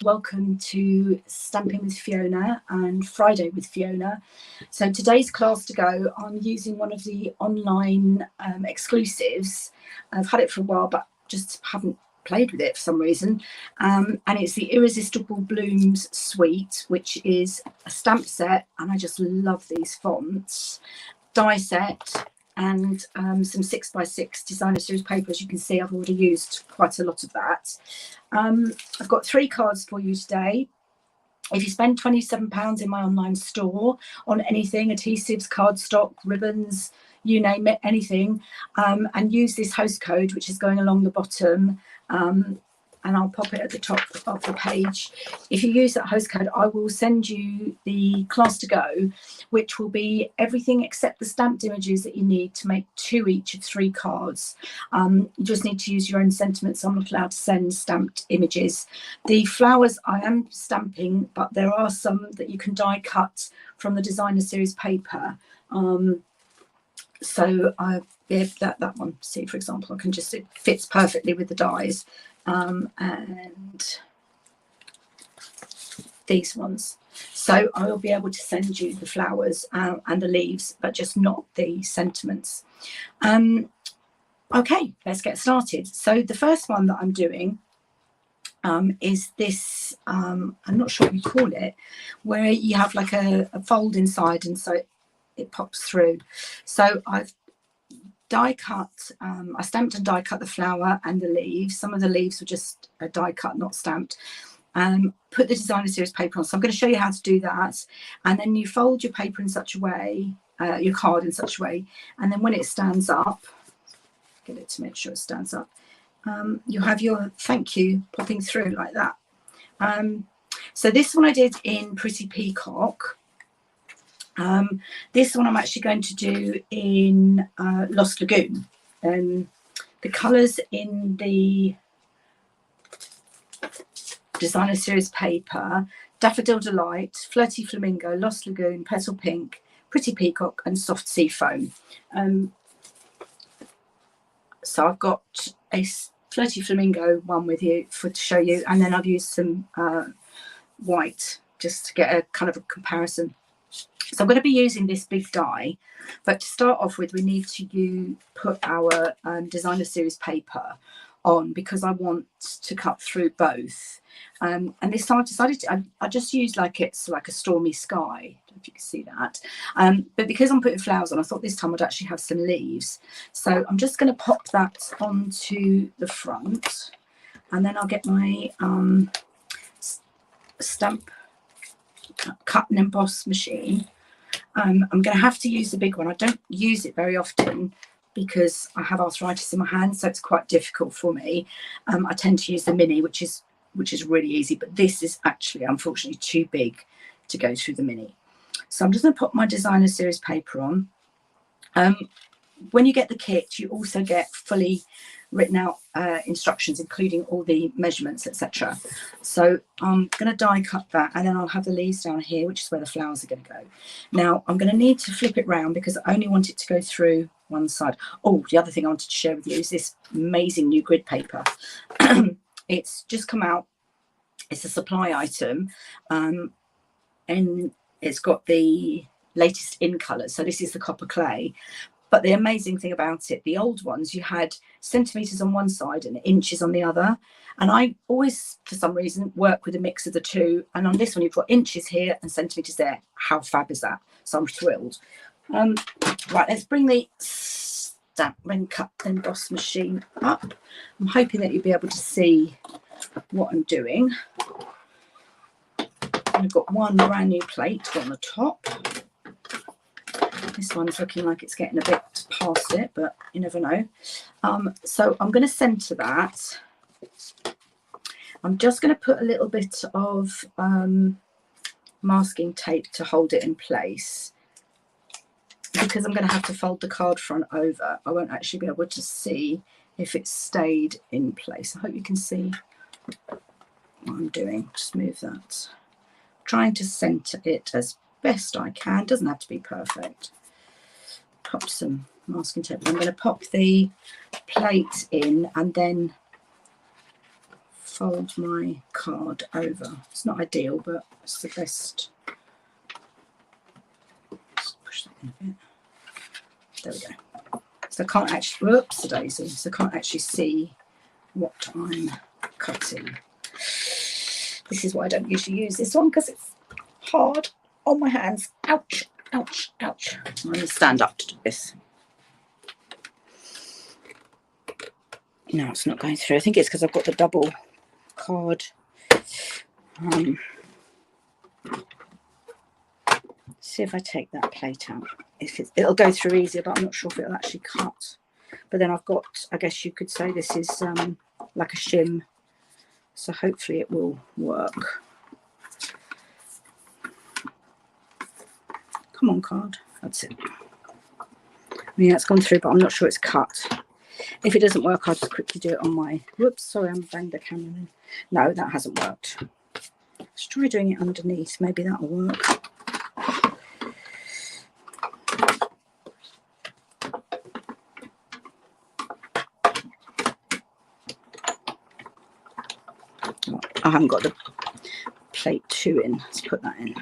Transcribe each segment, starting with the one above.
welcome to Stamping with Fiona and Friday with Fiona. So today's class to go, I'm using one of the online exclusives. I've had it for a while but just haven't played with it for some reason, and it's the Irresistible Blooms Suite, which is a stamp set, and I just love these fonts, die set, and some 6x6 designer series paper. As you can see, I've already used quite a lot of that. I've got 3 cards for you today. If you spend £27 in my online store on anything, adhesives, cardstock, ribbons, you name it, anything, and use this host code, which is going along the bottom, and I'll pop it at the top of the page. If you use that host code, I will send you the class to go, which will be everything except the stamped images that you need to make 2 each of 3 cards. You just need to use your own sentiments. I'm not allowed to send stamped images. The flowers I am stamping, but there are some that you can die cut from the designer series paper. So that one, see, for example, I can just, it fits perfectly with the dies. And these ones, so I will be able to send you the flowers and the leaves, but just not the sentiments. Okay, let's get started. So the first one that I'm doing is this, I'm not sure what you call it, where you have like a fold inside, and so it pops through. So I've die cut, I stamped and die cut the flower and the leaves. Some of the leaves were just a die cut, not stamped. Put the designer series paper on. So I'm going to show you how to do that. And then you fold your paper in such a way, your card in such a way, and then when it stands up, get it to make sure it stands up, you have your thank you popping through like that. So this one I did in Pretty Peacock. This one I'm actually going to do in Lost Lagoon. The colours in the designer series paper: Daffodil Delight, Flirty Flamingo, Lost Lagoon, Petal Pink, Pretty Peacock, and Soft Sea Foam. So I've got a Flirty Flamingo one with you to show you, and then I've used some white just to get a kind of a comparison. So I'm going to be using this big die, but to start off with, we need to put our designer series paper on, because I want to cut through both. And this time I decided I just used like it's like a stormy sky, I don't know if you can see that. But because I'm putting flowers on, I thought this time I'd actually have some leaves. So I'm just going to pop that onto the front, and then I'll get my stamp cut and emboss machine. I'm going to have to use the big one. I don't use it very often because I have arthritis in my hands, so it's quite difficult for me. I tend to use the mini, which is really easy, but this is actually unfortunately too big to go through the mini. So I'm just going to put my designer series paper on. When you get the kit, you also get fully written out instructions, including all the measurements, etc. So I'm going to die cut that, and then I'll have the leaves down here, which is where the flowers are going to go. Now I'm going to need to flip it round because I only want it to go through one side. Oh, the other thing I wanted to share with you is this amazing new grid paper. It's just come out. It's a supply item, and it's got the latest in colours. So this is the copper clay. But the amazing thing about it, the old ones, you had centimetres on one side and inches on the other. And I always, for some reason, work with a mix of the two. And on this one, you've got inches here and centimetres there. How fab is that? So I'm thrilled. Right, let's bring the stamp and cut and emboss machine up. I'm hoping that you'll be able to see what I'm doing. I've got one brand new plate on the top. This one's looking like it's getting a bit past it, but you never know. So I'm going to centre that. I'm just going to put a little bit of masking tape to hold it in place, because I'm going to have to fold the card front over. I won't actually be able to see if it stayed in place. I hope you can see what I'm doing. Just move that. Trying to centre it as best I can. Doesn't have to be perfect. Pop some masking tape. I'm going to pop the plate in and then fold my card over. It's not ideal, but it's the best. Let's push that in a bit. There we go. So I can't actually, whoops, daisy. So I can't actually see what I'm cutting. This is why I don't usually use this one, because it's hard on my hands. Ouch, ouch, ouch. I'm going to stand up to do this. No, it's not going through. I think it's because I've got the double card. See if I take that plate out. It'll go through easier, but I'm not sure if it'll actually cut. But then I've got, I guess you could say this is like a shim. So hopefully it will work. Come on, card. That's it. Yeah, it's gone through, but I'm not sure it's cut. If it doesn't work, I'll just quickly do it on my... Whoops, sorry, I'm banged the camera in. No, that hasn't worked. Let's try doing it underneath. Maybe that'll work. I haven't got the plate 2 in. Let's put that in.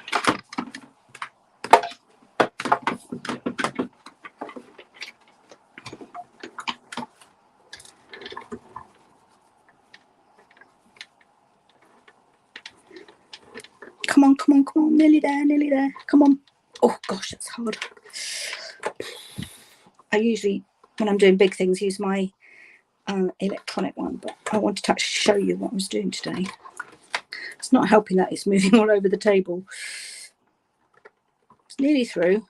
Come on, come on, come on. Nearly there, nearly there. Come on. Oh, gosh, that's hard. I usually, when I'm doing big things, use my electronic one, but I wanted to actually show you what I was doing today. It's not helping that it's moving all over the table. It's nearly through.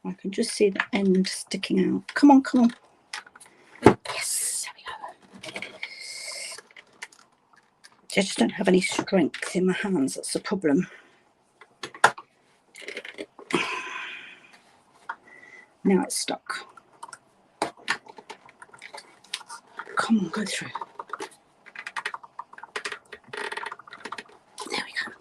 I can just see the end sticking out. Come on, come on. Yes, there we go. I just don't have any strength in my hands. That's the problem. Now it's stuck. Come on, go through. There we go.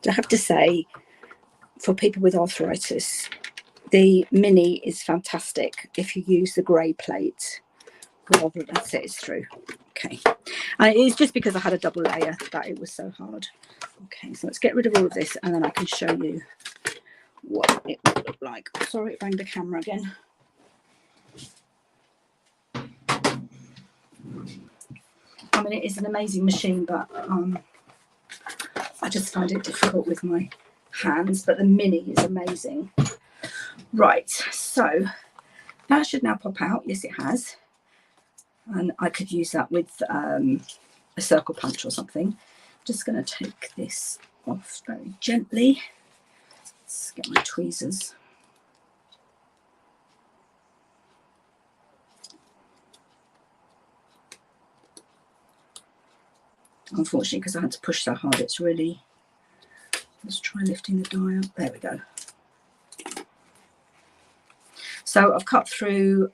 I have to say, for people with arthritis, the mini is fantastic if you use the grey plate rather than see it's through. Okay, and it's just because I had a double layer that it was so hard. Okay, so let's get rid of all of this and then I can show you what it would look like. Sorry, it banged the camera again. I mean, it is an amazing machine, but I just find it difficult with my hands, but the mini is amazing. Right, so that should now pop out. Yes, it has. And I could use that with a circle punch or something. Just going to take this off very gently. Let's get my tweezers. Unfortunately, because I had to push so hard, it's really... Let's try lifting the die up. There we go. So I've cut through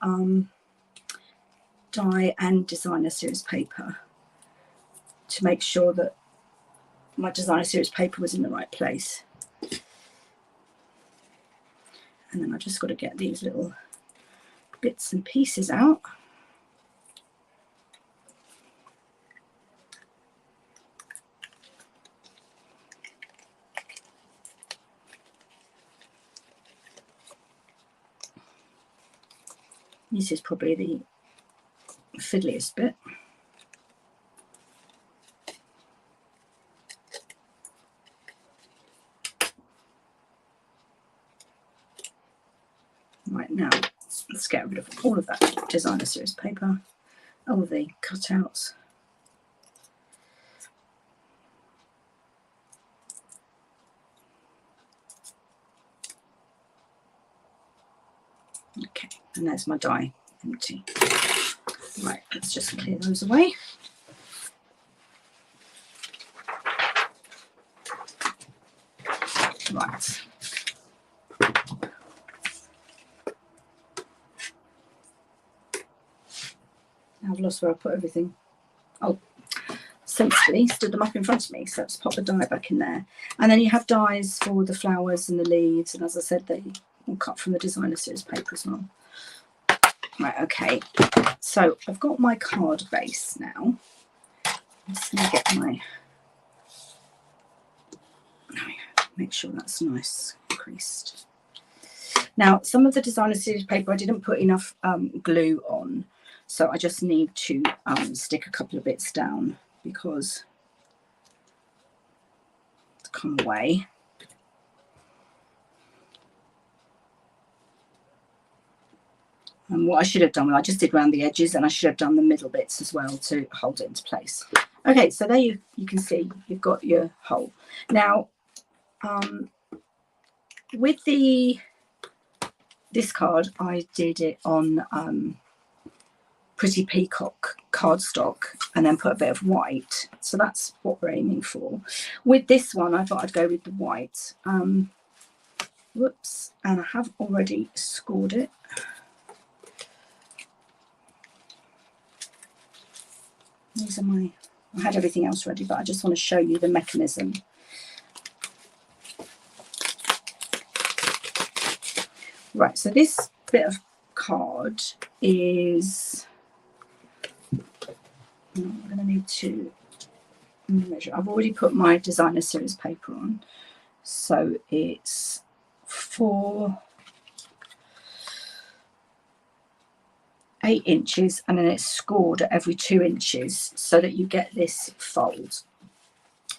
die and designer series paper to make sure that my designer series paper was in the right place. And then I just got to get these little bits and pieces out. This is probably the fiddliest bit. Right, now let's get rid of all of that designer series paper, all the cutouts. Okay, and there's my die empty. Right, let's just clear those away. Right. Now I've lost where I put everything. Oh, sensibly stood them up in front of me, so let's pop the die back in there. And then you have dies for the flowers and the leaves, and as I said, I'll cut from the designer series paper as well. Right, okay, so I've got my card base now. I'm just going to get my, make sure that's nice creased. Now, some of the designer series paper I didn't put enough glue on, so I just need to stick a couple of bits down because it's come away. And what I should have done, well, I just did around the edges, and I should have done the middle bits as well to hold it into place. Okay, so there you can see you've got your hole. Now, with this card, I did it on Pretty Peacock cardstock and then put a bit of white. So that's what we're aiming for. With this one, I thought I'd go with the white. Whoops, and I have already scored it. These are my, I had everything else ready, but I just want to show you the mechanism. Right, so this bit of card is, I'm going to need to measure. I've already put my designer series paper on, so it's 8 inches, and then it's scored at every 2 inches so that you get this fold.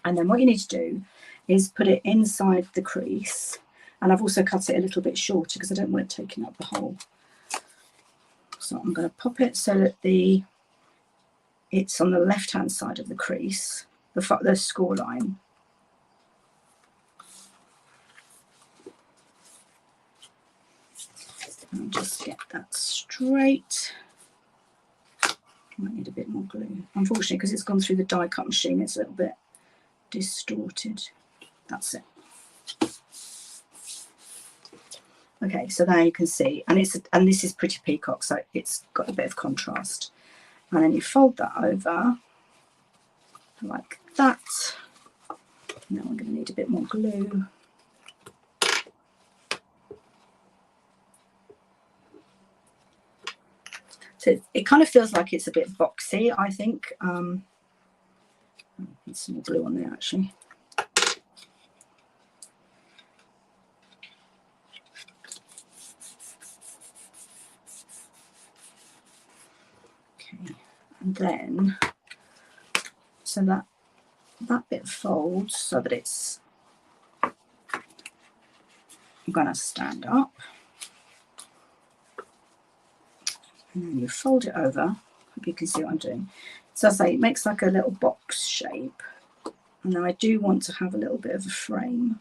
And then what you need to do is put it inside the crease, and I've also cut it a little bit shorter because I don't want it taking up the hole. So I'm going to pop it so that it's on the left hand side of the crease, the score line. And just get that straight. Might need a bit more glue. Unfortunately, because it's gone through the die cut machine, it's a little bit distorted. That's it. Okay, so there you can see, and this is Pretty Peacock, so it's got a bit of contrast. And then you fold that over like that. Now I'm going to need a bit more glue. So it kind of feels like it's a bit boxy, I think. Put some more glue on there, actually. Okay, and then, so that bit folds so that it's going to stand up. And then you fold it over. Hope you can see what I'm doing. So I say it makes like a little box shape, and then I do want to have a little bit of a frame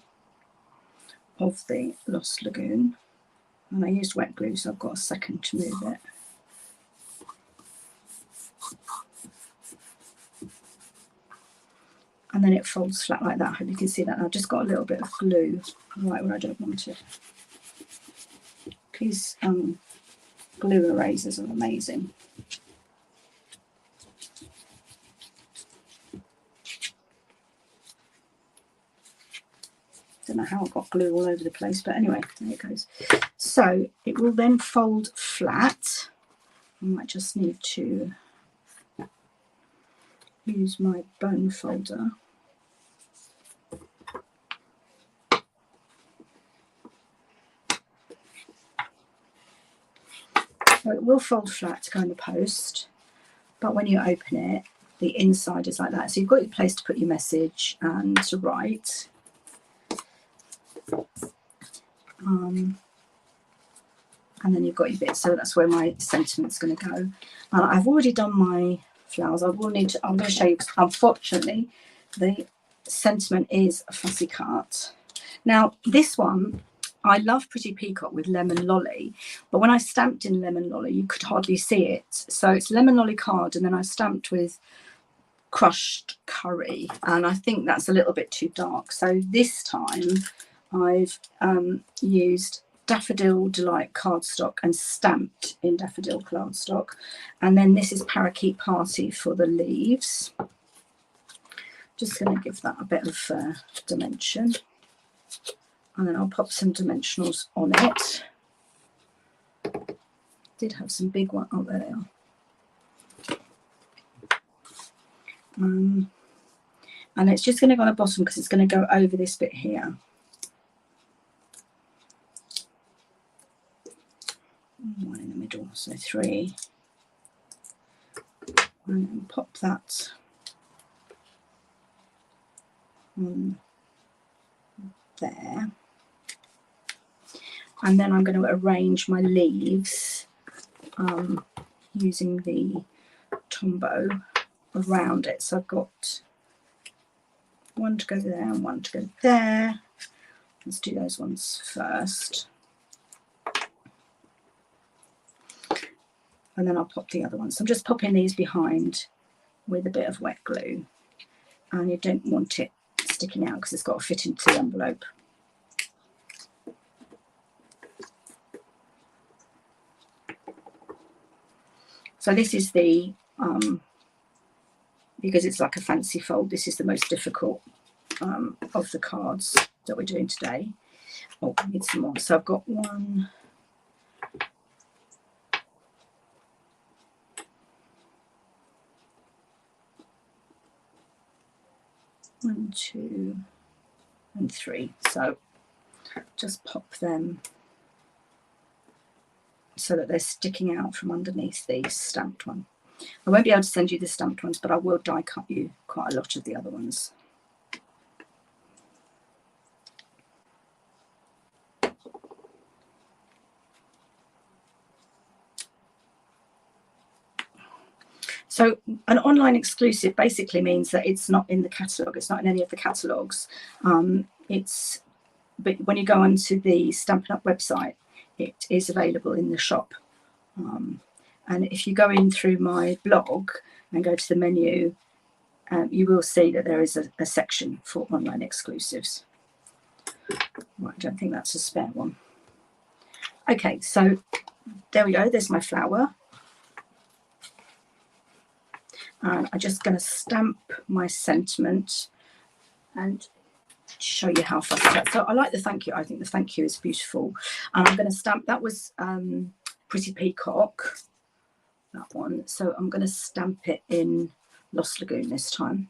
of the Lost Lagoon, and I used wet glue, so I've got a second to move it. And then it folds flat like that. I hope you can see that. I've just got a little bit of glue right where I don't want it. These glue erasers are amazing. Don't know how I got glue all over the place, but anyway, there it goes. So it will then fold flat. I might just need to use my bone folder. So it will fold flat to go in the post, but when you open it, the inside is like that. So you've got your place to put your message and to write. And then you've got your bit, so that's where my sentiment's going to go. I've already done my flowers. I'm going to show you, unfortunately, the sentiment is a fussy cut. Now, this one, I love Pretty Peacock with Lemon Lolly, but when I stamped in Lemon Lolly, you could hardly see it. So it's Lemon Lolly card, and then I stamped with Crushed Curry, and I think that's a little bit too dark. So this time I've used Daffodil Delight cardstock and stamped in Daffodil cardstock, and then this is Parakeet Party for the leaves. Just going to give that a bit of dimension. and then I'll pop some dimensionals on it. Did have some big ones. Oh, there they are. And it's just going to go on the bottom because it's going to go over this bit here. One in the middle, so 3. And then pop that on there. And then I'm going to arrange my leaves using the Tombow around it. So I've got one to go there and one to go there. Let's do those ones first. And then I'll pop the other ones. So I'm just popping these behind with a bit of wet glue. And you don't want it sticking out because it's got to fit into the envelope. So this is the, because it's like a fancy fold, this is the most difficult of the cards that we're doing today. Oh, I need some more. So I've got 1, 2, and 3. So just pop them so that they're sticking out from underneath the stamped one. I won't be able to send you the stamped ones, but I will die cut you quite a lot of the other ones. So an online exclusive basically means that it's not in the catalogue. It's not in any of the catalogues. But when you go onto the Stampin' Up website, it is available in the shop. And if you go in through my blog and go to the menu, you will see that there is a section for online exclusives. Right, I don't think that's a spare one. Okay, so there we go. There's my flower. And I'm just going to stamp my sentiment and show you how fast that. So I like the thank you. I think the thank you is beautiful. And I'm going to stamp, that was Pretty Peacock, that one. So I'm going to stamp it in Lost Lagoon this time.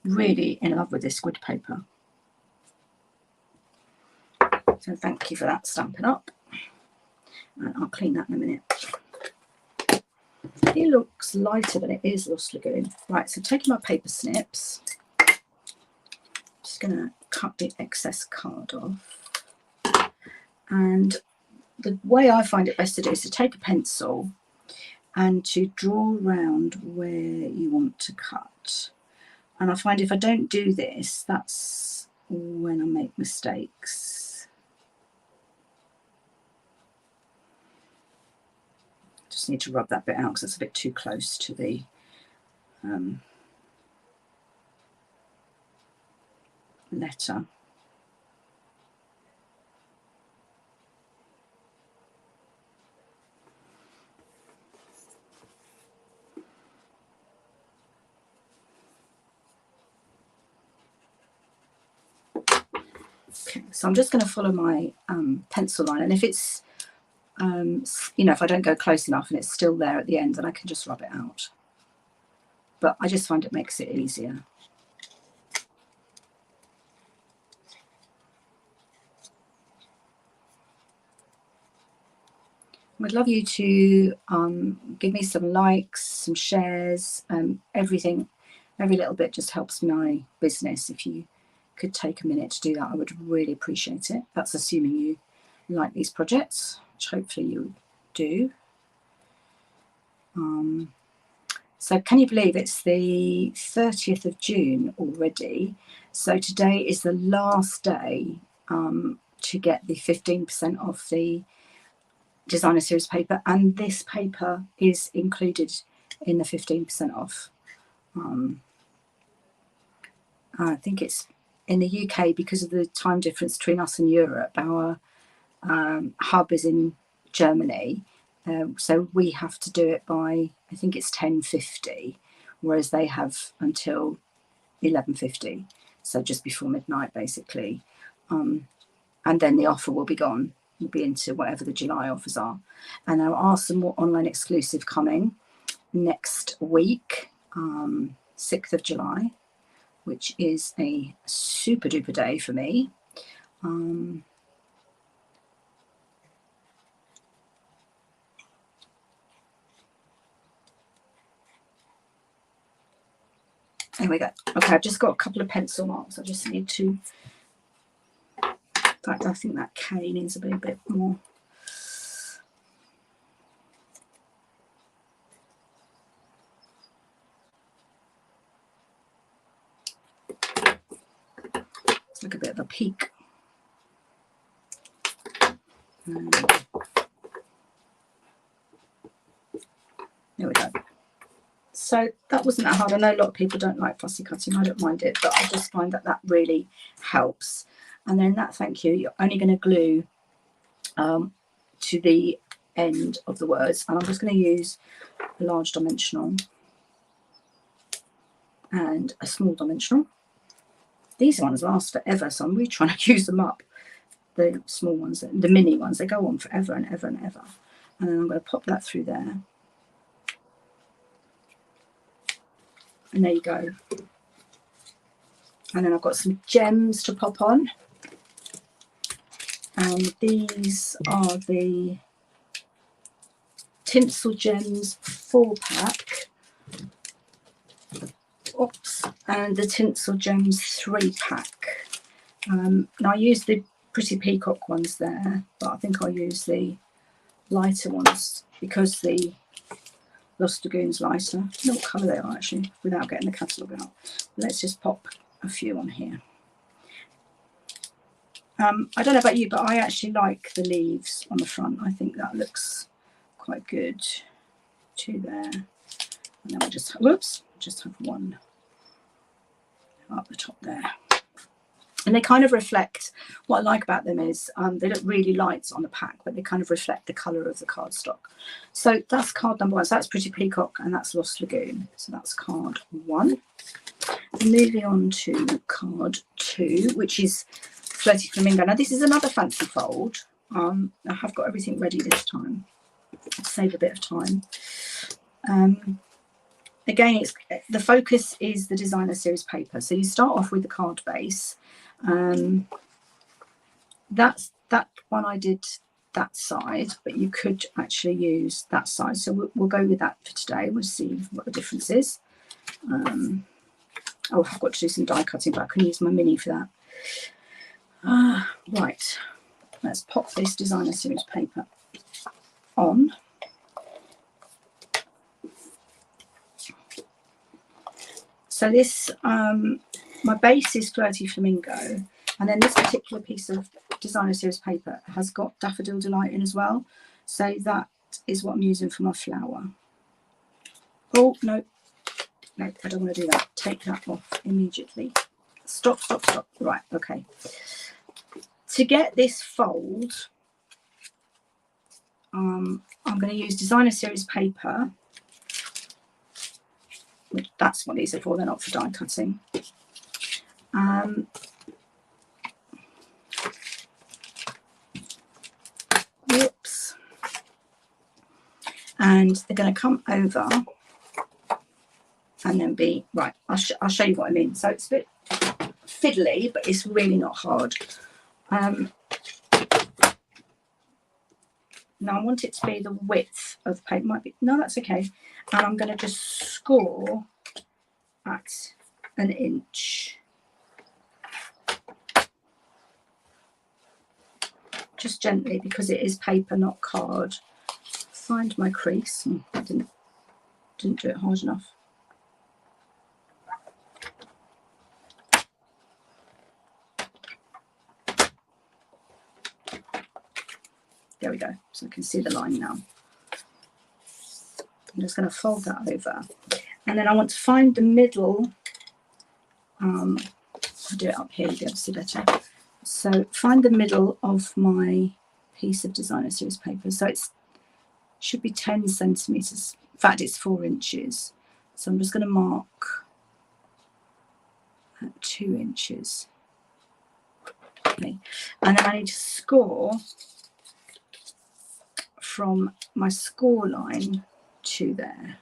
Really in love with this squid paper. So thank you for that, Stampin' Up. And I'll clean that in a minute. It looks lighter than it is Lost Lagoon. Right, so taking my paper snips, just going to cut the excess card off. And the way I find it best to do is to take a pencil and to draw around where you want to cut. And I find if I don't do this, that's when I make mistakes. Just need to rub that bit out because it's a bit too close to the letter. Okay, so I'm just going to follow my pencil line, and if it's you know, if I don't go close enough and it's still there at the end, then I can just rub it out. But I just find it makes it easier. I'd love you to give me some likes, some shares, everything. Every little bit just helps my business. If you could take a minute to do that, I would really appreciate it. That's assuming you like these projects, which hopefully you do. So can you believe it's the 30th of June already? So today is the last day to get the 15% off the designer series paper, and this paper is included in the 15% off. I think it's in the UK, because of the time difference between us and Europe. Our hub is in Germany, So we have to do it by, I think it's 10:50, whereas they have until 11:50, so just before midnight basically. And then the offer will be gone. We'll be into whatever the July offers are. And there are some more online exclusive coming next week, 6th of July, which is a super duper day for me. There we go. Okay, I've just got a couple of pencil marks. I just need to, in fact, I think that K needs to be a bit more. It's like a bit of a peak. There we go. So that wasn't that hard. I know a lot of people don't like fussy cutting. I don't mind it, but I just find that that really helps. And then that thank you, you're only going to glue to the end of the words. And I'm just going to use a large dimensional and a small dimensional. These ones last forever, so I'm really trying to use them up. The small ones, the mini ones, they go on forever and ever and ever. And then I'm going to pop that through there. And there you go. And then I've got some gems to pop on. And these are the Tinsel Gems 4-pack. Oops. And the Tinsel Gems 3-pack. Now I used the Pretty Peacock ones there, but I think I'll use the lighter ones because the Lost Lagoon's lighter. I don't know what colour they are actually, without getting the catalogue out. Let's just pop a few on here. I don't know about you, but I actually like the leaves on the front. I think that looks quite good. Two there. And then we'll just, whoops, just have one up the top there. And they kind of reflect, what I like about them is they look really light on the pack, but they kind of reflect the colour of the cardstock. So that's card number 1. So that's Pretty Peacock and that's Lost Lagoon. So that's card 1. Moving on to card 2, which is Flirty Flamingo. Now this is another fancy fold. I have got everything ready this time. Save a bit of time. Again, the focus is the designer series paper. So you start off with the card base. That's that one I did that side, but you could actually use that side. So we'll go with that for today. We'll see what the difference is. Oh, I've got to do some die cutting, but I can use my mini for that. Right, let's pop this designer series paper on. So this, my base is Flirty Flamingo, and then this particular piece of designer series paper has got Daffodil Delight in as well. So that is what I'm using for my flower. Oh, no, no, I don't want to do that. Take that off immediately. Stop, stop, stop. Right, okay. To get this fold, I'm going to use designer series paper. That's what these are for, they're not for die cutting. Whoops. And they're going to come over and then be, right, I'll show you what I mean. So it's a bit fiddly, but it's really not hard. Now I want it to be the width of the paper. Might be, no, that's okay. And I'm going to just score at 1 inch. Just gently, because it is paper, not card. Find my crease. I didn't do it hard enough. There we go. So I can see the line now. I'm just going to fold that over. And then I want to find the middle. I'll do it up here, you'll be able to see better. So find the middle of my piece of designer series paper. So it's should be 10 centimetres. In fact, it's 4 inches. So I'm just going to mark at 2 inches. Okay. And then I need to score from my score line to there.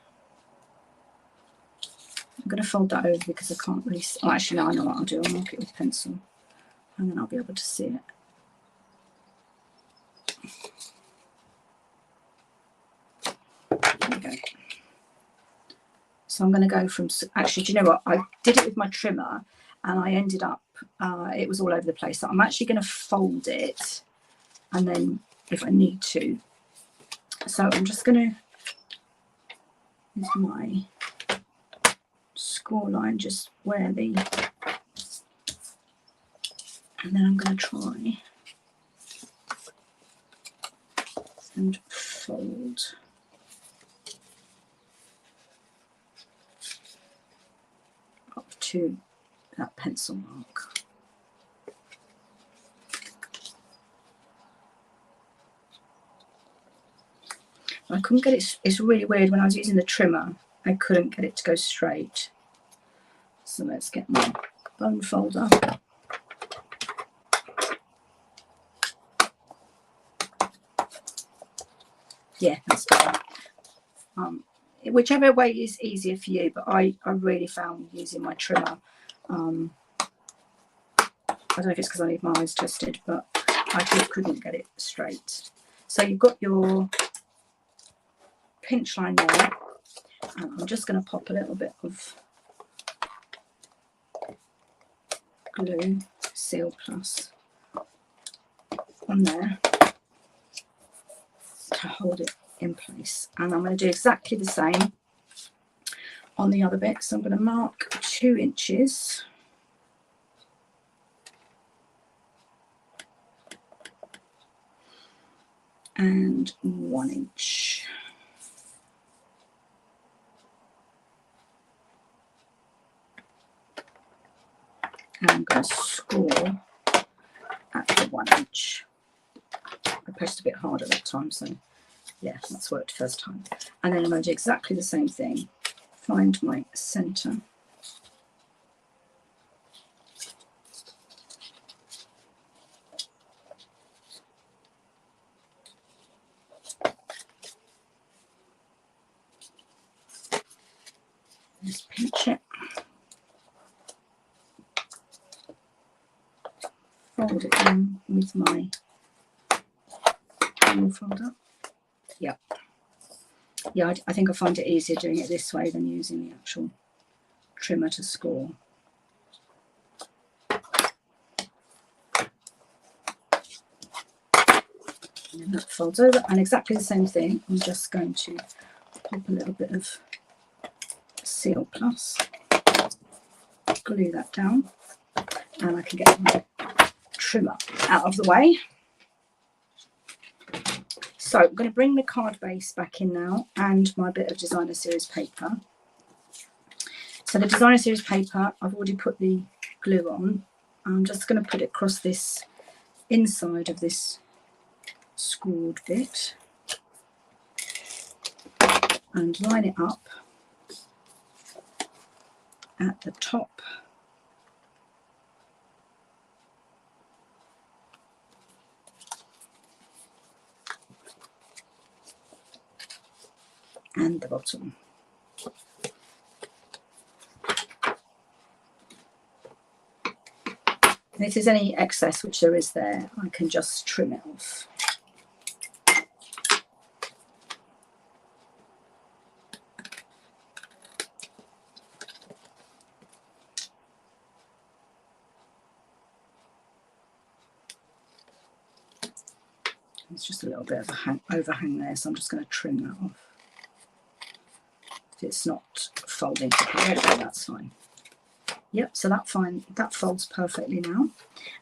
I'm going to fold that over because I can't really see. Oh, actually, no, I know what I'll do. I'll mark it with pencil and then I'll be able to see it. There we go. So I'm going to go from, actually, do you know what? I did it with my trimmer and I ended up, it was all over the place. So I'm actually going to fold it and then if I need to. So I'm just going to use my score line just where the, and then I'm going to try and fold up to that pencil mark. I couldn't get it, it's really weird, when I was using the trimmer I couldn't get it to go straight. So let's get my bone folder. Yeah, that's better. Whichever way is easier for you, but I really found using my trimmer, I don't know if it's because I need my eyes tested, but I just couldn't get it straight. So you've got your pinch line there, and I'm just going to pop a little bit of glue, Seal Plus, on there to hold it in place. And I'm going to do exactly the same on the other bit. So I'm going to mark 2 inches and 1 inch. And I'm going to score at the 1 inch. I pressed a bit harder that time, so yeah, that's worked first time. And then I'm going to do exactly the same thing. Find my centre. Just pinch it. Fold it in with my folder. Yep. Yeah, I think I find it easier doing it this way than using the actual trimmer to score. And that folds over, and exactly the same thing. I'm just going to pop a little bit of Seal Plus, glue that down, and I can get my trimmer out of the way. So I'm going to bring the card base back in now and my bit of designer series paper. So the designer series paper, I've already put the glue on. I'm just going to put it across this inside of this scored bit and line it up at the top and the bottom. And if there's any excess, which there is there, I can just trim it off. There's just a little bit of a overhang there, so I'm just going to trim that off. If it's not folding properly, that's fine. Yep, so that folds perfectly now.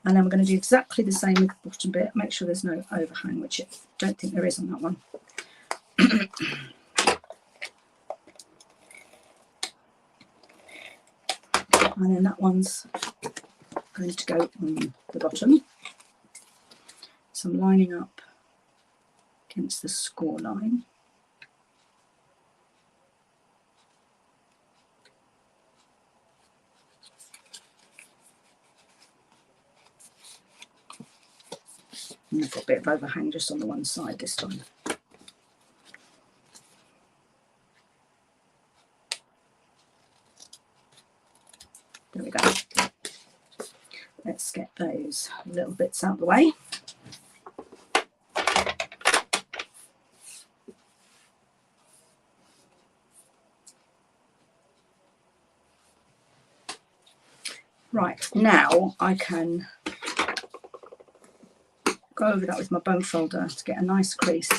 And then we're going to do exactly the same with the bottom bit. Make sure there's no overhang, which I don't think there is on that one. And then that one's going to go on the bottom. So I'm lining up against the score line. And I've got a bit of overhang just on the one side this time. There we go. Let's get those little bits out of the way. Right, now I can go over that with my bone folder to get a nice crease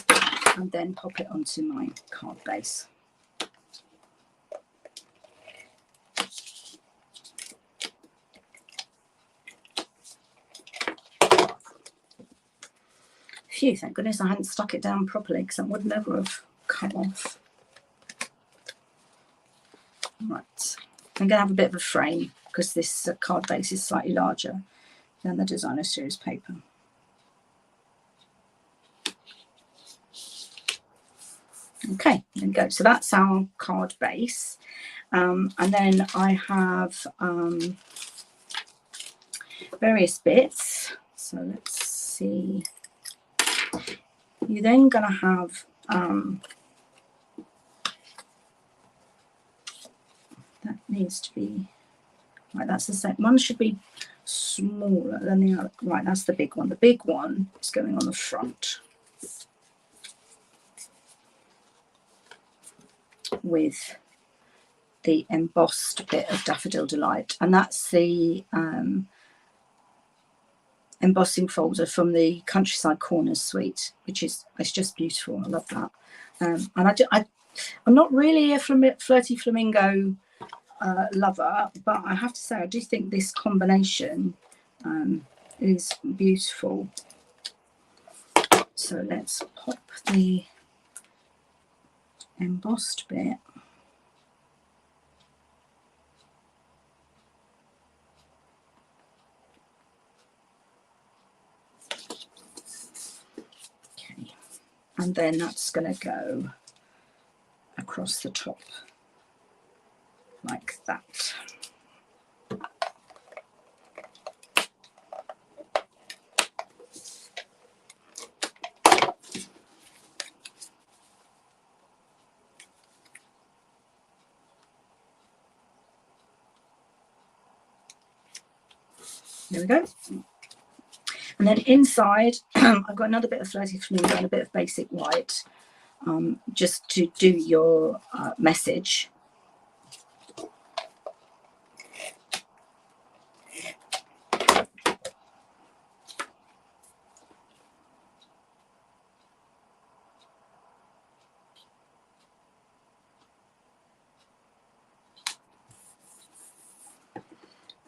and then pop it onto my card base. Phew, thank goodness I hadn't stuck it down properly because that would never have come off. Right, I'm going to have a bit of a frame because this card base is slightly larger than the designer series paper. Okay, there we go. So that's our card base. And then I have various bits. So let's see. You're then going to have that needs to be right. That's the same. One should be smaller than the other. Right, that's the big one. The big one is going on the front with the embossed bit of Daffodil Delight, and that's the embossing folder from the Countryside Corners suite, which is, it's just beautiful. I love that. And I'm not really a flirty flamingo lover, but I have to say I do think this combination is beautiful. So let's pop the embossed bit and then that's going to go across the top like that. There we go. And then inside, I've got another bit of Flirty Flamingo and a bit of basic white, just to do your message.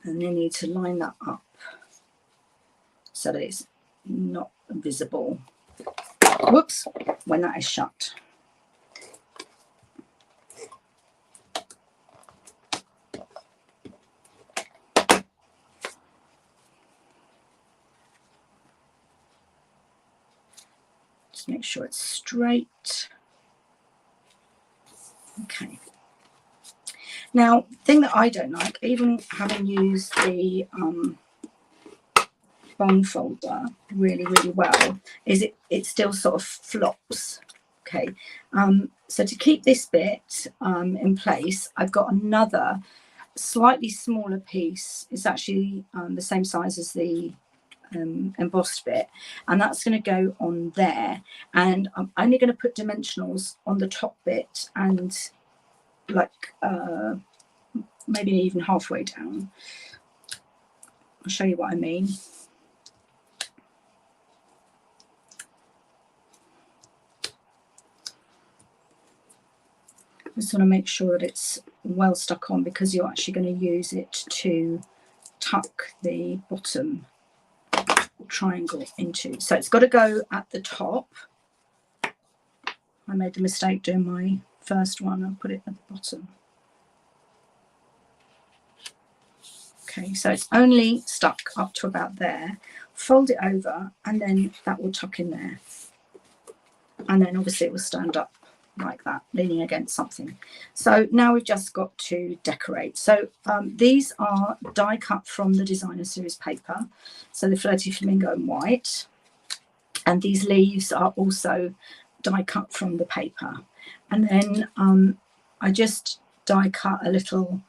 And you need to line that up so that it's not visible, whoops, when that is shut. Just make sure it's straight. Okay. Now, the thing that I don't like, even having used the bone folder really, really well, is it still sort of flops. Okay, so to keep this bit in place, I've got another slightly smaller piece. It's actually the same size as the embossed bit, and that's going to go on there. And I'm only going to put dimensionals on the top bit and like maybe even halfway down. I'll show you what I mean. I just want to make sure that it's well stuck on, because you're actually going to use it to tuck the bottom triangle into. So it's got to go at the top. I made the mistake doing my first one. I'll put it at the bottom. Okay, so it's only stuck up to about there. Fold it over and then that will tuck in there. And then obviously it will stand up like that, leaning against something. So now we've just got to decorate. So these are die cut from the designer series paper. So the Flirty Flamingo in white. And these leaves are also die cut from the paper. And then I just die cut a little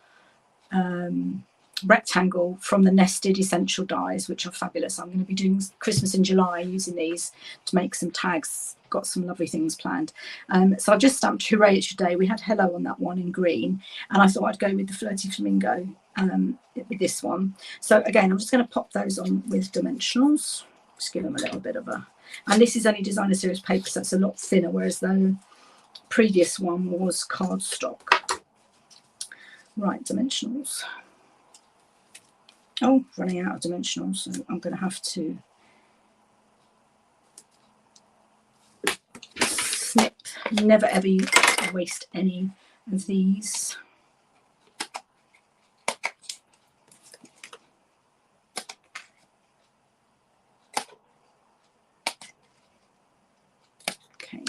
rectangle from the nested essential dies, which are fabulous. I'm going to be doing Christmas in July using these to make some tags. Got some lovely things planned. So I've just stamped Hooray It's Your Day. We had hello on that one in green, and I thought I'd go with the Flirty Flamingo with this one. So again, I'm just going to pop those on with dimensionals, just give them a little bit of a, and this is only designer series paper, so it's a lot thinner, whereas the previous one was cardstock. Right, dimensionals. Oh, running out of dimensionals, so I'm going to have to snip. Never ever waste any of these. Okay.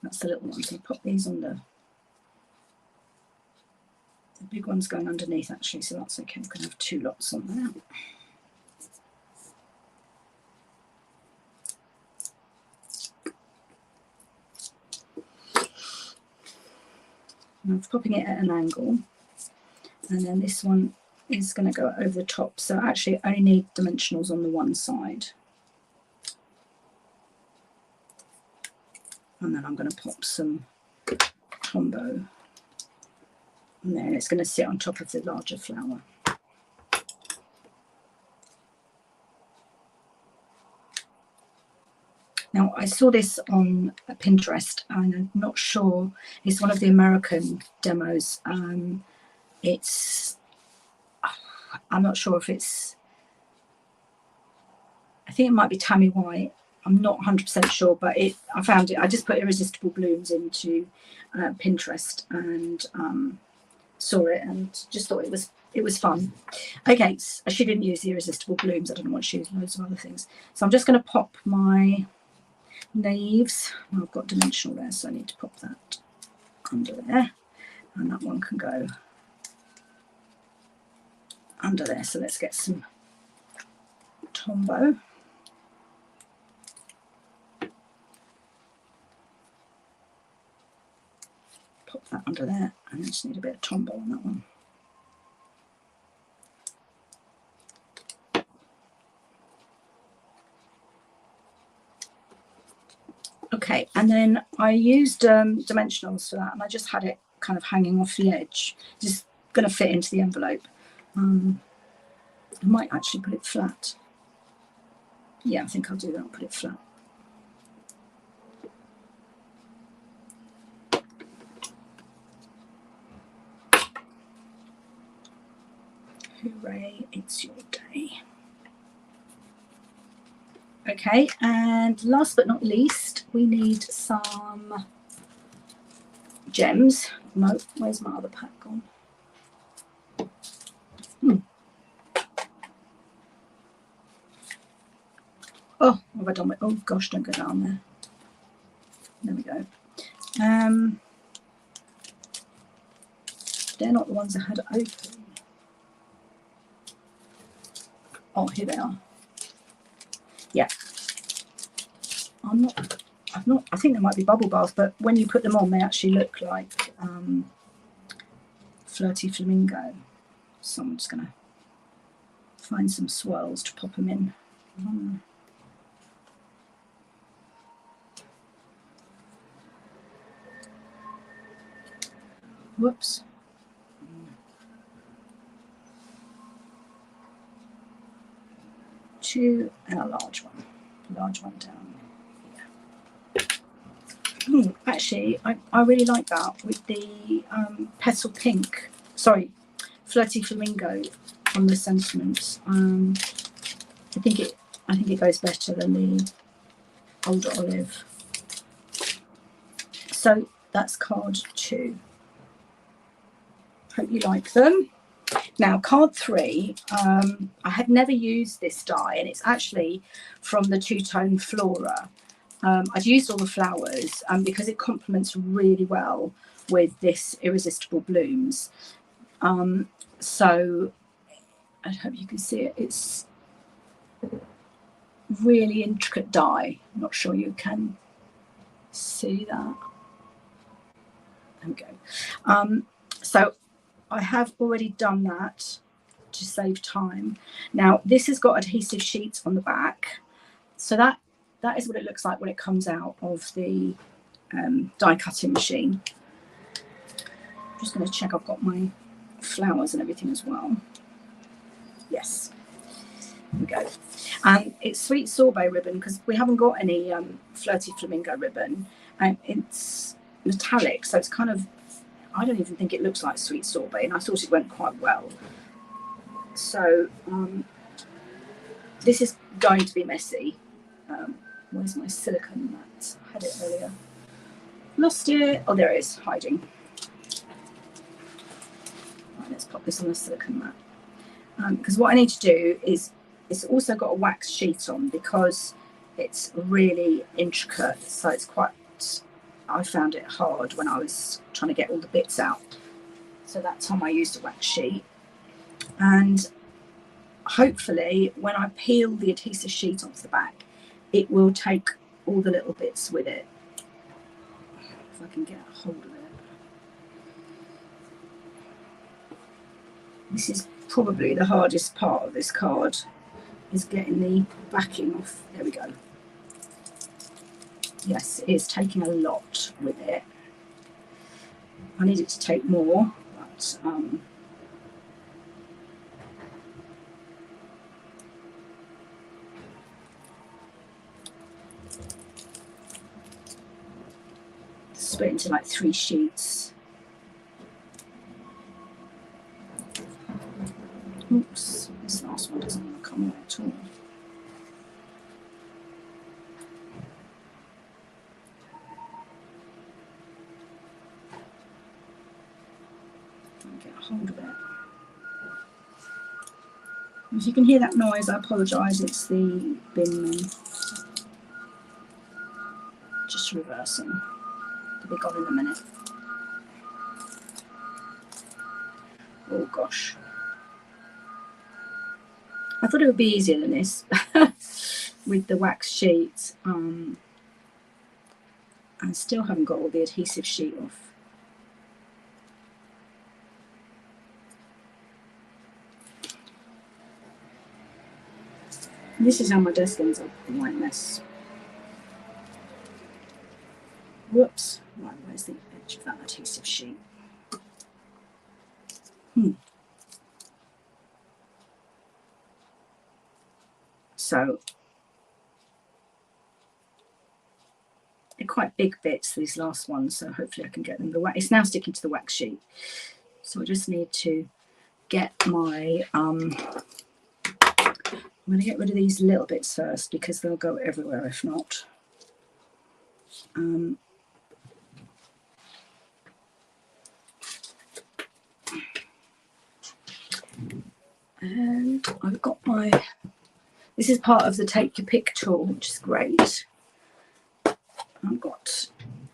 That's the little one, so pop these on the big one's going underneath actually, so that's okay. I'm going to have two lots on there. I'm popping it at an angle, and then this one is going to go over the top, so actually I only need dimensionals on the one side. And then I'm going to pop some Tombow on there, and it's going to sit on top of the larger flower. Now, I saw this on Pinterest, and I'm not sure, it's one of the American demos. I'm not sure if it's, I think it might be Tammy White. I'm not 100% sure, but I found it. I just put Irresistible Blooms into Pinterest and saw it and just thought it was fun. Okay, so she didn't use the Irresistible Blooms. I don't know what she used, loads of other things. So I'm just going to pop my leaves. Well, I've got dimensional there, so I need to pop that under there, and that one can go under there. So let's get some Tombow. Pop that under there, and I just need a bit of Tombow on that one. Okay, and then I used dimensionals for that, and I just had it kind of hanging off the edge, just going to fit into the envelope. I might actually put it flat. Yeah, I think I'll do that. I'll put it flat. Hooray, it's your day. Okay, and last but not least, we need some gems. No, where's my other pack gone? Oh, what have I done with? Oh gosh, don't go down there. There we go. They're not the ones I had open. Oh, here they are. Yeah. I think they might be bubble bath, but when you put them on, they actually look like Flirty Flamingo. So I'm just going to find some swirls to pop them in. Whoops. Two and a large one down here. Ooh, actually, I really like that with the petal pink. Sorry, Flirty Flamingo on the sentiments. I think it goes better than the older olive. So that's card 2. Hope you like them. Now, card 3, I had never used this die, and it's actually from the two-tone Flora. I've used all the flowers because it complements really well with this Irresistible Blooms. So I hope you can see it. It's really intricate die. I'm not sure you can see that. There we go. So I have already done that to save time. Now this has got adhesive sheets on the back, so that is what it looks like when it comes out of the die cutting machine. I'm just going to check I've got my flowers and everything as well. Yes, there we go. And it's sweet sorbet ribbon because we haven't got any flirty flamingo ribbon, and it's metallic, so it's kind of, I don't even think it looks like sweet sorbet, and I thought it went quite well. So this is going to be messy. Where's my silicone mat? I had it earlier. Lost it. Oh, there it is, hiding. Right, let's pop this on the silicone mat. Because what I need to do is, it's also got a wax sheet on because it's really intricate. So it's quite, I found it hard when I was trying to get all the bits out. So that time I used a wax sheet. And hopefully when I peel the adhesive sheet onto the back, it will take all the little bits with it. If I can get a hold of it. This is probably the hardest part of this card, is getting the backing off. There we go. Yes, it's taking a lot with it. I need it to take more, but split into like 3 sheets. Oops, this last one doesn't want to come out at all. Get a hold of it. If you can hear that noise, I apologise, it's the bin men. Just reversing. They'll be gone in a minute. Oh gosh. I thought it would be easier than this with the wax sheet. I still haven't got all the adhesive sheet off. This is how my desk ends up a white mess. Whoops. Right, where's the edge of that adhesive sheet? So they're quite big bits, these last ones, so hopefully I can get them. It's now sticking to the wax sheet. So I just need to get my I'm going to get rid of these little bits first because they'll go everywhere if not. And I've got my, this is part of the take your pick tool, which is great. I've got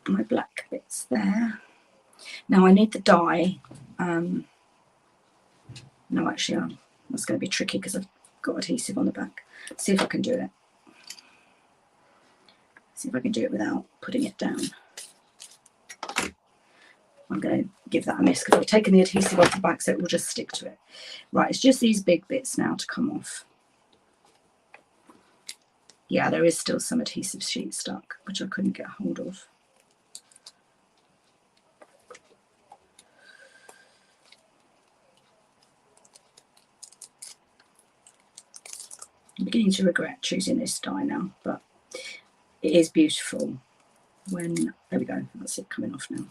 my black bits there. Now I need the die. No, actually, that's going to be tricky because I've got adhesive on the back. See if I can do it. See if I can do it without putting it down. I'm going to give that a miss because I've taken the adhesive off the back, so it will just stick to it. Right, it's just these big bits now to come off. Yeah, there is still some adhesive sheet stuck, which I couldn't get hold of. I'm beginning to regret choosing this die now, but it is beautiful when, there we go, that's it coming off now.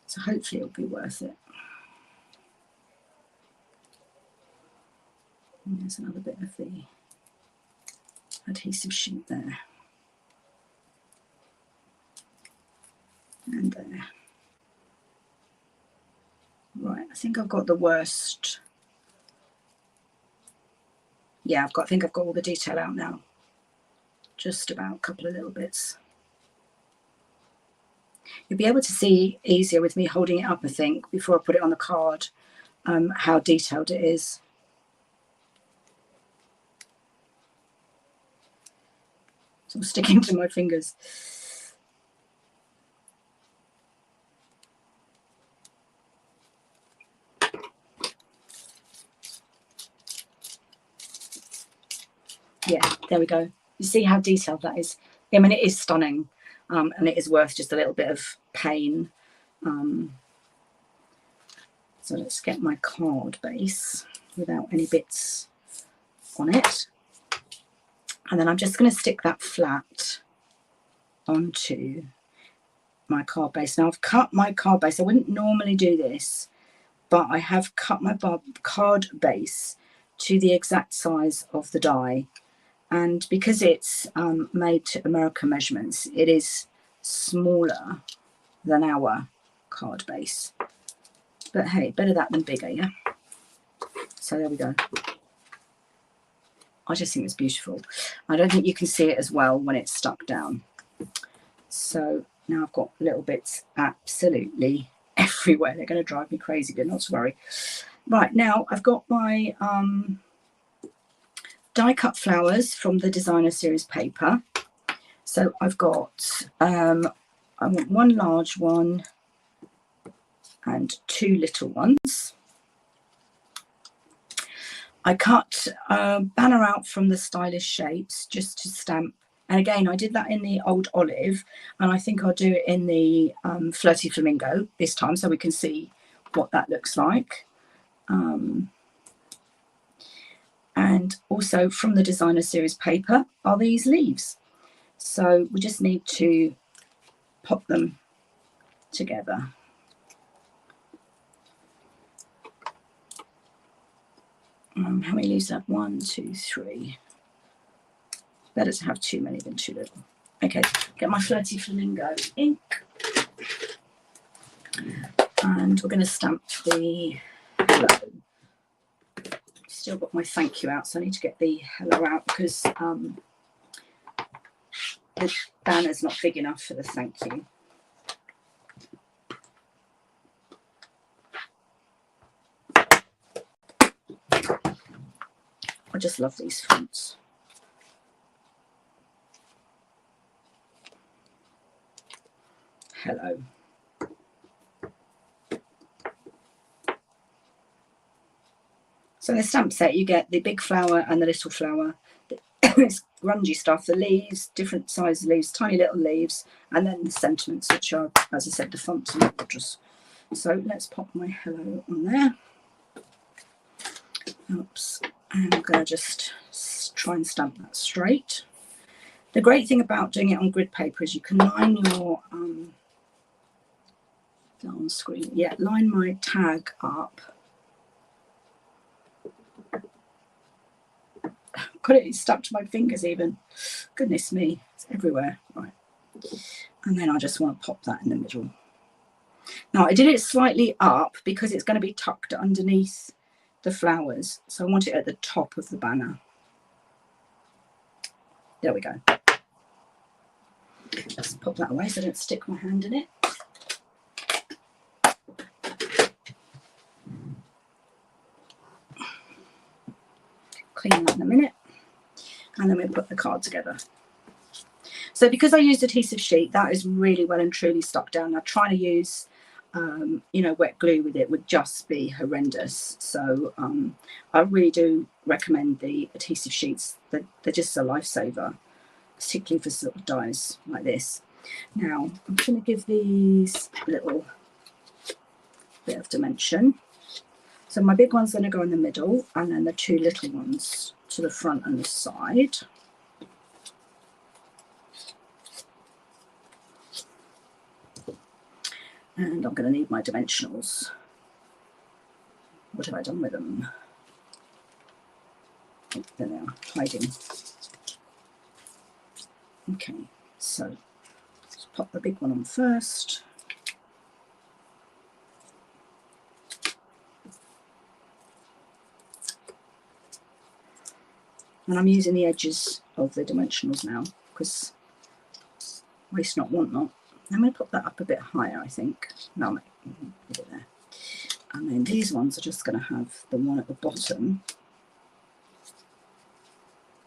So hopefully it'll be worth it. And there's another bit of the adhesive sheet there. And there. Right, I think I've got the worst. Yeah, I think I've got all the detail out now. Just about a couple of little bits. You'll be able to see easier with me holding it up, I think, before I put it on the card, how detailed it is. It's all sticking to my fingers. Yeah, there we go. You see how detailed that is? I mean, it is stunning, and it is worth just a little bit of pain. So let's get my card base without any bits on it. And then I'm just going to stick that flat onto my card base. Now I've cut my card base. I wouldn't normally do this, but I have cut my card base to the exact size of the die. And because it's made to American measurements, it is smaller than our card base. But hey, better that than bigger, yeah? So there we go. I just think it's beautiful. I don't think you can see it as well when it's stuck down. So now I've got little bits absolutely everywhere. They're going to drive me crazy, but not to worry. Right, now I've got my die cut flowers from the designer series paper. So I've got, I want one large one and two little ones. I cut a banner out from the Stylish Shapes just to stamp. And again, I did that in the old olive, and I think I'll do it in the Flirty Flamingo this time so we can see what that looks like. And also from the designer series paper are these leaves. So we just need to pop them together. How many leaves do I have? 1, 2, 3. Better to have too many than too little. Okay, get my Flirty Flamingo ink. And we're going to stamp the hello. Still got my thank you out, so I need to get the hello out because the banner's not big enough for the thank you. I just love these fonts. Hello. So the stamp set, you get the big flower and the little flower. It's grungy stuff, the leaves, different size leaves, tiny little leaves, and then the sentiments, which are, as I said, the fonts and gorgeous. So let's pop my hello on there. Oops. And I'm going to just try and stamp that straight. The great thing about doing it on grid paper is you can line your on screen. Yeah, line my tag up. Got it stuck to my fingers even. Goodness me, it's everywhere. Right. And then I just want to pop that in the middle. Now I did it slightly up because it's going to be tucked underneath the flowers. So I want it at the top of the banner. There we go. Let's pop that away so I don't stick my hand in it. Clean that in a minute. And then we put the card together. So because I used adhesive sheet, that is really well and truly stuck down. Now trying to use you know, wet glue with it would just be horrendous. So I really do recommend the adhesive sheets. They're just a lifesaver, particularly for sort of dies like this. Now I'm going to give these a little bit of dimension. So my big one's going to go in the middle, and then the two little ones to the front and the side. And I'm going to need my dimensionals. What have I done with them? Oh, there they are, hiding. Okay, so let's pop the big one on first. And I'm using the edges of the dimensionals now because waste not, want not. I'm going to put that up a bit higher, I think. No, I'll put it there. And then these ones are just going to have the one at the bottom,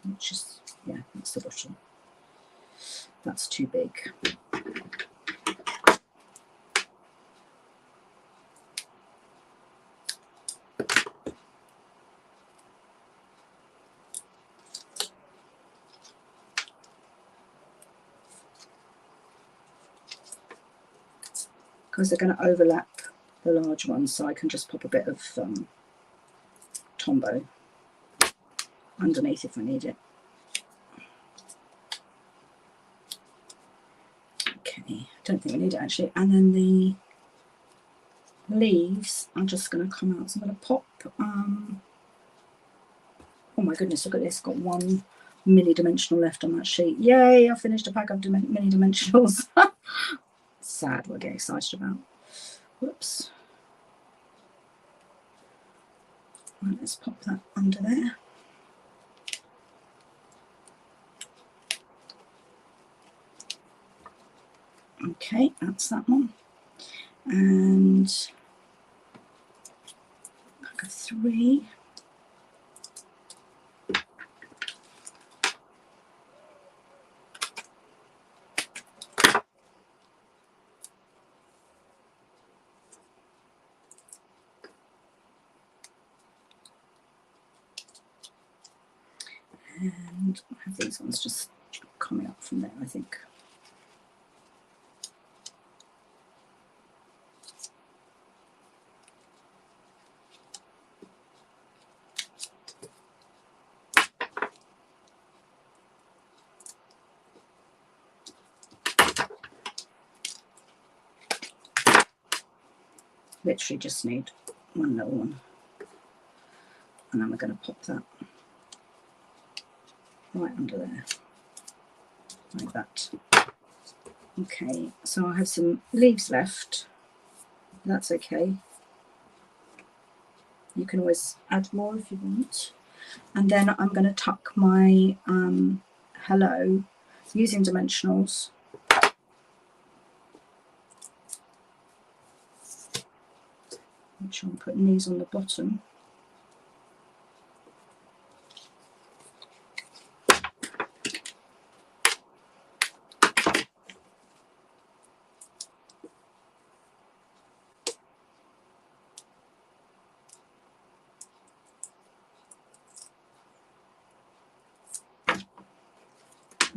which is, yeah, that's the bottom. That's too big. Because they're going to overlap the large ones, so I can just pop a bit of Tombow underneath if I need it. Okay, I don't think we need it actually. And then the leaves are just going to come out. So I'm going to pop, oh my goodness, look at this, got one mini dimensional left on that sheet. Yay, I finished a pack of mini dimensionals. Sad, what I get excited about. Whoops. Right, let's pop that under there. Okay, that's that one. And pack of 3. And I have these ones just coming up from there, I think. Literally just need one little one. And then we're going to pop that right under there, like that. Okay, so I have some leaves left. That's okay. You can always add more if you want. And then I'm going to tuck my hello using dimensionals. Make sure I'm putting these on the bottom.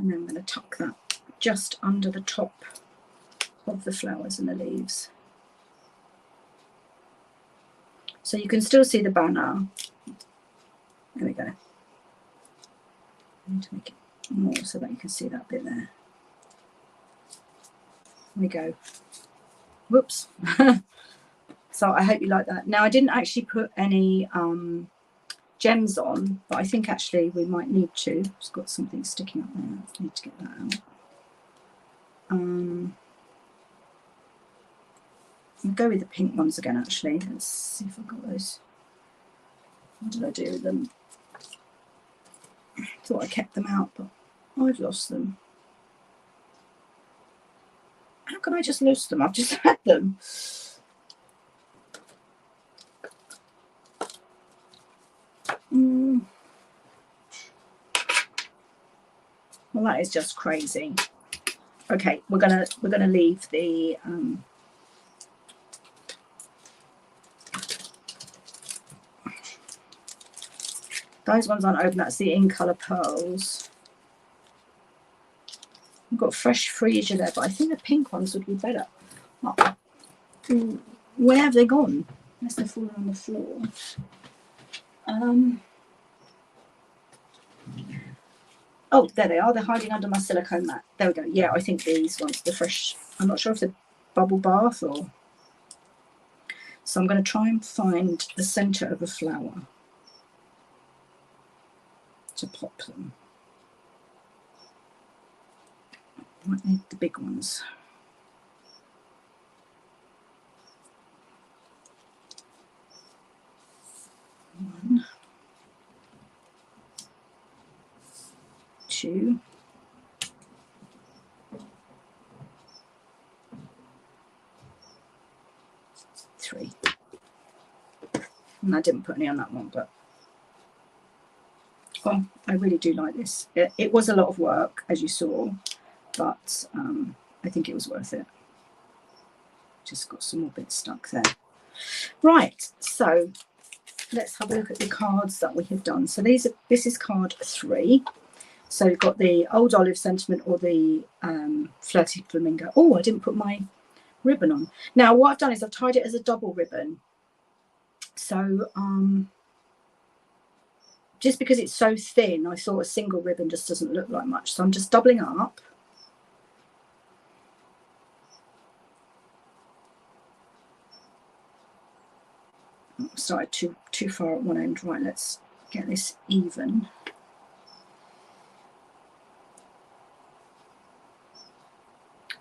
And then I'm going to tuck that just under the top of the flowers and the leaves. So you can still see the banner. There we go. I need to make it more so that you can see that bit there. There we go. Whoops. So I hope you like that. Now I didn't actually put any gems on, but I think actually we might need to. It's got something sticking up there. I need to get that out. I'll go with the pink ones again actually. Let's see if I've got those. What did I do with them? I thought I kept them out, but I've lost them. How can I just lose them? I've just had them. Well, that is just crazy. Okay, we're gonna leave the those ones aren't open. That's the in colour pearls. We've got fresh freesia there, but I think the pink ones would be better. Oh, where have they gone? Unless they're falling on the floor. Oh, there they are. They're hiding under my silicone mat. There we go. Yeah, I think these ones, the fresh. I'm not sure if they're bubble bath or. So I'm going to try and find the centre of a flower to pop them. Might need the big ones. One, 2, And I didn't put any on that one, but well, I really do like this. It was a lot of work, as you saw, but I think it was worth it. Just got some more bits stuck there. Right, so let's have a look at the cards that we have done. So this is card 3. So we've got the Old Olive Sentiment or the Flirty Flamingo. Oh, I didn't put my ribbon on. Now what I've done is I've tied it as a double ribbon. So just because it's so thin, I thought a single ribbon just doesn't look like much. So I'm just doubling up. Started too far at one end. Right, let's get this even.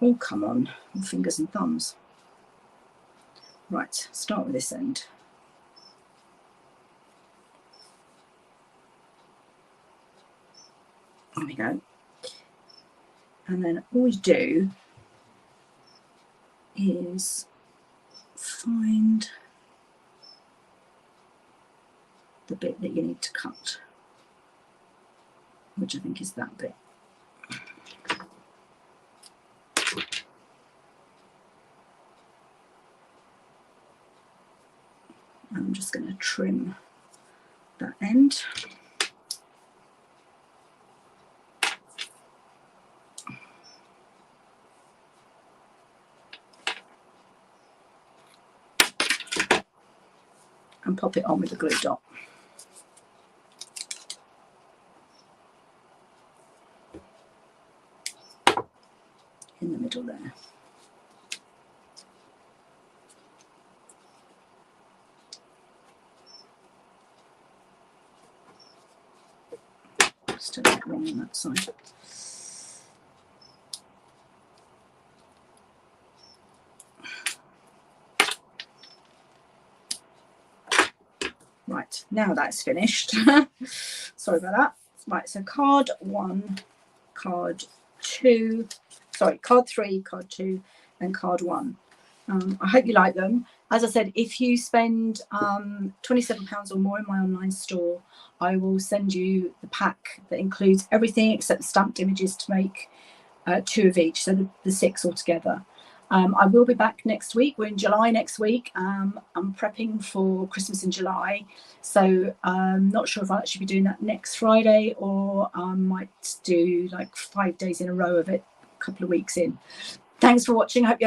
Oh, come on, fingers and thumbs. Right, start with this end. There we go. And then all we do is find the bit that you need to cut, which I think is that bit. I'm just going to trim that end. And pop it on with a glue dot. In the middle there. Still a bit wrong on that side. Right, now that's finished. Sorry about that. Right, so card 1, card 2, sorry, card 3, card 2, and card 1. I hope you like them. As I said, if you spend £27 or more in my online store, I will send you the pack that includes everything except the stamped images to make 2 of each, so the 6 altogether. I will be back next week. We're in July next week. I'm prepping for Christmas in July, so I'm not sure if I'll actually be doing that next Friday, or I might do like 5 days in a row of it, a couple of weeks in. Thanks for watching. I hope you